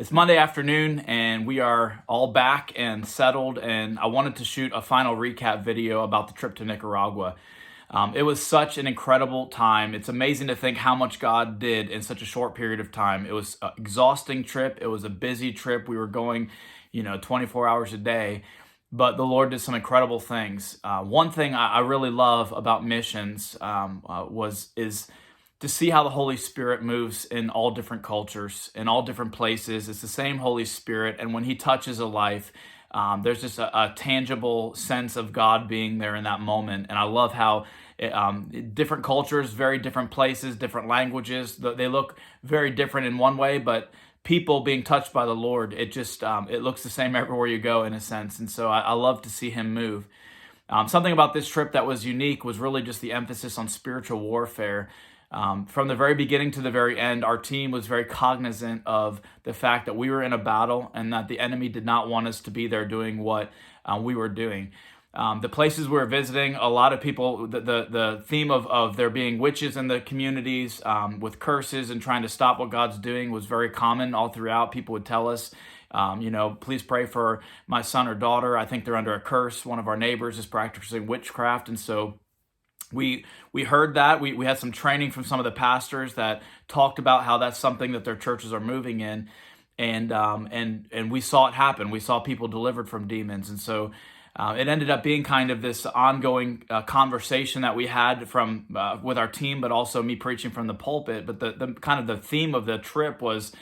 It's Monday afternoon and we are all back and settled, and I wanted to shoot a final recap video about the trip to Nicaragua. It was such an incredible time. It's amazing to think how much God did in such a short period of time. It was an exhausting trip. It was a busy trip. We were going, 24 hours a day, but the Lord did some incredible things. One thing I really love about missions is to see how the Holy Spirit moves in all different cultures, in all different places. It's the same Holy Spirit, and when He touches a life, there's just a tangible sense of God being there in that moment. And I love how different cultures, very different places, different languages, they look very different in one way, but people being touched by the Lord, it looks the same everywhere you go in a sense. And so I love to see Him move. Something about this trip that was unique was really just the emphasis on spiritual warfare. From the very beginning to the very end, our team was very cognizant of the fact that we were in a battle and that the enemy did not want us to be there doing what we were doing. The places we were visiting, a lot of people, the theme of there being witches in the communities with curses and trying to stop what God's doing was very common all throughout. People would tell us, please pray for my son or daughter. I think they're under a curse. One of our neighbors is practicing witchcraft. And so we heard that. We had some training from some of the pastors that talked about how that's something that their churches are moving in, and we saw it happen. We saw people delivered from demons, and so it ended up being kind of this ongoing conversation that we had from with our team, but also me preaching from the pulpit. But the kind of the theme of the trip was,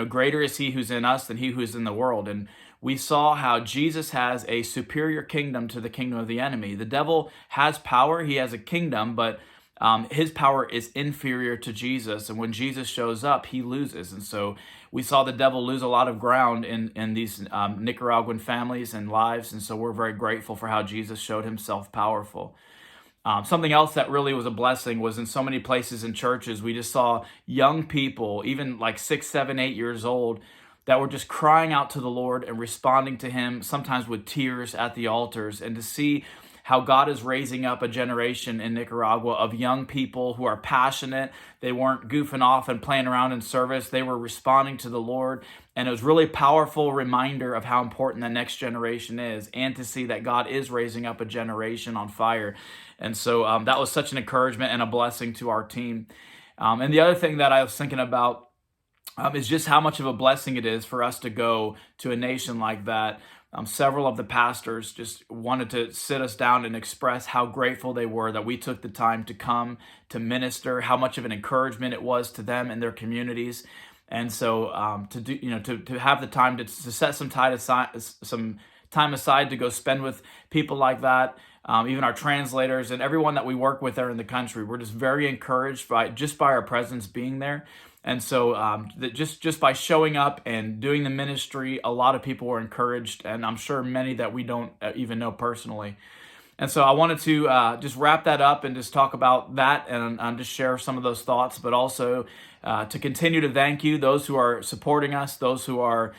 greater is He who's in us than he who's in the world. And we saw how Jesus has a superior kingdom to the kingdom of the enemy. The devil has power, he has a kingdom, but his power is inferior to Jesus. And when Jesus shows up, he loses. And so we saw the devil lose a lot of ground in these Nicaraguan families and lives. And so we're very grateful for how Jesus showed himself powerful. Something else that really was a blessing was in so many places in churches, we just saw young people, even like 6, 7, 8 years old, that were just crying out to the Lord and responding to Him, sometimes with tears at the altars. And to see how God is raising up a generation in Nicaragua of young people who are passionate. They weren't goofing off and playing around in service. They were responding to the Lord. And it was really a powerful reminder of how important the next generation is, and to see that God is raising up a generation on fire. And so that was such an encouragement and a blessing to our team. And the other thing that I was thinking about is just how much of a blessing it is for us to go to a nation like that. Several of the pastors just wanted to sit us down and express how grateful they were that we took the time to come to minister, how much of an encouragement it was to them and their communities. And so to have the time to set some time aside to go spend with people like that, even our translators and everyone that we work with there in the country, we're just very encouraged by our presence being there. And so just by showing up and doing the ministry, a lot of people were encouraged, and I'm sure many that we don't even know personally. And so I wanted to just wrap that up and just talk about that and just share some of those thoughts, but also to continue to thank you, those who are supporting us, those who are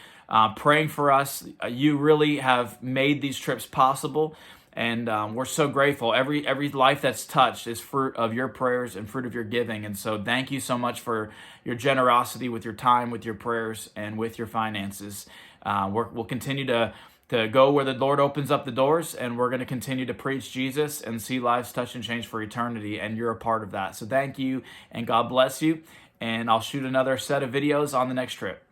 praying for us. You really have made these trips possible. And we're so grateful. Every life that's touched is fruit of your prayers and fruit of your giving. And so thank you so much for your generosity with your time, with your prayers, and with your finances. We'll continue to go where the Lord opens up the doors, and we're going to continue to preach Jesus and see lives touch and change for eternity. And you're a part of that. So thank you, and God bless you. And I'll shoot another set of videos on the next trip.